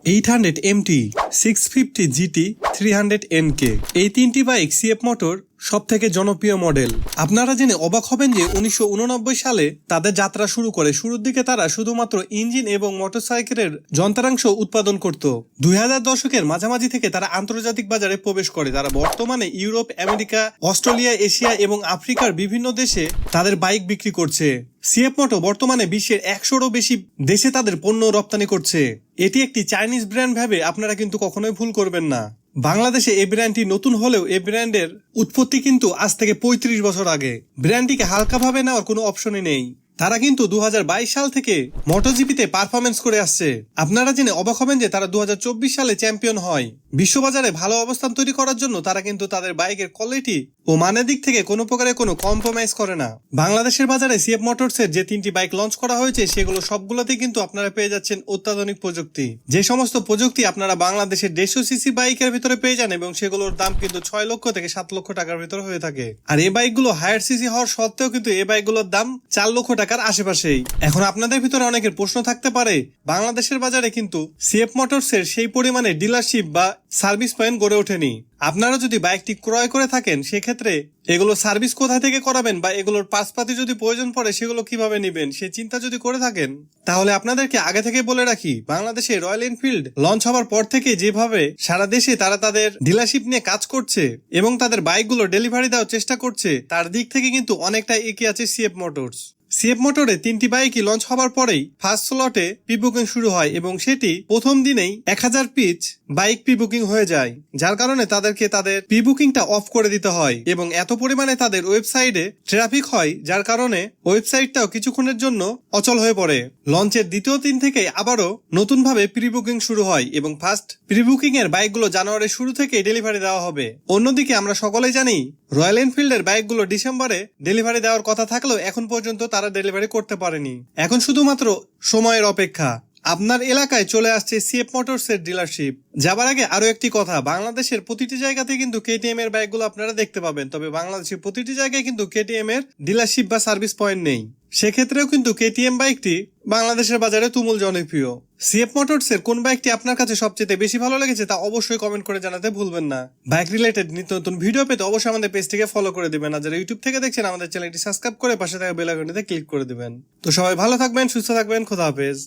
800MT, 650GT, 300NK এই তিনটি bike CF motor সব থেকে জনপ্রিয় মডেল। আপনারা জেনে অবাক হবেন যে 1989 সালে তাদের যাত্রা শুরু করে। শুরুর দিকে তারা শুধুমাত্র ইঞ্জিন এবং মোটরসাইকেলের যন্ত্রাংশ উৎপাদন করত। 2000 দশকের মাঝামাঝি থেকে তারা আন্তর্জাতিক বাজারে প্রবেশ করে। তারা বর্তমানে ইউরোপ, আমেরিকা, অস্ট্রেলিয়া, এশিয়া এবং আফ্রিকার বিভিন্ন দেশে তাদের বাইক বিক্রি করছে। সিএফ মোটর বর্তমানে বিশ্বের 100-রও বেশি দেশে তাদের পণ্য রপ্তানি করছে। এটি একটি চাইনিজ ব্র্যান্ড ভেবে আপনারা কিন্তু কখনোই ভুল করবেন না। বাংলাদেশে এই ব্র্যান্ডটি নতুন হলেও এই ব্র্যান্ডের উৎপত্তি কিন্তু আজ থেকে 35 বছর আগে। ব্র্যান্ডটিকে হালকাভাবে নেওয়ার কোনো অপশনই নেই। তারা কিন্তু 2022 সাল থেকে মোটোজিপিতে পারফরমেন্স করে আসছে। আপনারা জেনে অবাক হবেন যে তারা 2024 সালে চ্যাম্পিয়ন হয়। বিশ্ববাজারে ভালো অবস্থান তৈরি করার জন্য তারা কিন্তু তাদের বাইকের কোয়ালিটি ও মানের দিক থেকে কোনো প্রকারের কোনো কম্প্রোমাইজ করে না। বাংলাদেশের বাজারে সিএফ মোটরসের যে 3টি বাইক লঞ্চ করা হয়েছে সেগুলো সবগুলোতেই কিন্তু আপনারা পেয়ে যাচ্ছেন অত্যাধুনিক প্রযুক্তি। যে সমস্ত প্রযুক্তি আপনারা বাংলাদেশের 150 সিসি বাইকের ভিতরে পেয়ে যান এবং সেগুলোর দাম কিন্তু 6 লক্ষ থেকে 7 লক্ষ টাকার ভিতরে হয়ে থাকে। আর এই বাইকগুলো হায়ার সিসি হওয়ার সত্ত্বেও কিন্তু এই বাইকগুলোর দাম 4 লক্ষ টাকার আশেপাশেই। এখন আপনাদের ভিতরে অনেকের প্রশ্ন থাকতে পারে, বাংলাদেশের বাজারে কিন্তু সিএফ মোটরসের সেই পরিমাণে ডিলারশিপ বা সার্ভিস পয়েন্ট গড়ে ওঠেনি। আপনারা যদি বাইকটি ক্রয় করে থাকেন সেক্ষেত্রে এগুলো সার্ভিস কোথা থেকে করাবেন বা এগুলোর পার্টসপাতি যদি প্রয়োজন পড়ে সেগুলো কিভাবে নেবেন সে চিন্তা যদি করে থাকেন, তাহলে আপনাদেরকে আগে থেকে বলে রাখি, বাংলাদেশে রয়্যাল এনফিল্ড লঞ্চ হওয়ার পর থেকে যেভাবে সারা দেশে তারা তাদের ডিলারশিপ নিয়ে কাজ করছে এবং তাদের বাইকগুলো ডেলিভারি দেওয়ার চেষ্টা করছে, তার দিক থেকে কিন্তু অনেকটা এগিয়ে আছে সিএফ মোটরস। সিএফ মোটরে 3টি বাইকই লঞ্চ হওয়ার পরেই ফার্স্ট স্লটে প্রি বুকিং শুরু হয় এবং সেটি প্রথম দিনেই 1000 পিচ বাইক প্রি বুকিং হয়ে যায়, যার কারণে তাদেরকে তাদের প্রি বুকিংটা অফ করে দিতে হয় এবং এত পরিমাণে তাদের ওয়েবসাইটে ট্রাফিক হয় যার কারণে ওয়েবসাইটটাও কিছুক্ষণের জন্য অচল হয়ে পড়ে। লঞ্চের দ্বিতীয় দিন থেকে আবারও নতুনভাবে প্রি বুকিং শুরু হয় এবং ফার্স্ট প্রি বুকিং এর বাইকগুলো জানুয়ারির শুরু থেকে ডেলিভারি দেওয়া হবে। অন্যদিকে আমরা সকলেই জানি রয়্যাল এনফিল্ডের বাইকগুলো ডিসেম্বরে ডেলিভারি দেওয়ার কথা থাকলেও এখন পর্যন্ত তারা ডেলিভারি করতে পারেনি। এখন শুধুমাত্র সময়ের অপেক্ষা। আপনার এলাকায় চলে আসছে সিএফ মোটরসের ডিলারশিপ। যাবার আগে আরো একটি কথা, বাংলাদেশের প্রতিটি জায়গাতে কিন্তু কেটিএম এর বাইকগুলো আপনারা দেখতে পাবেন, তবে বাংলাদেশের প্রতিটি জায়গায় কিন্তু কেটিএম এর ডিলারশিপ বা সার্ভিস পয়েন্ট নেই। সেক্ষেত্রেও কিন্তু কেটিএম বাইকটি বাংলাদেশের বাজারে তুমুল জনপ্রিয়। সিএফ মোটরসের কোন বাইকটি আপনার কাছে সবচেয়ে বেশি ভালো লেগেছে তা অবশ্যই কমেন্ট করে জানাতে ভুলবেন না। বাইক রিলেটেড নিত্য নতুন ভিডিও পেতে অবশ্যই আমাদের পেজটিকে ফলো করে দিবেন। আর যারা ইউটিউব থেকে দেখছেন আমাদের চ্যানেলটি সাবস্ক্রাইব করে পাশে থাকা বেল আইকনটিতে ক্লিক করে দিবেন। তো সবাই ভালো থাকবেন, সুস্থ থাকবেন, খোদা হাফেজ।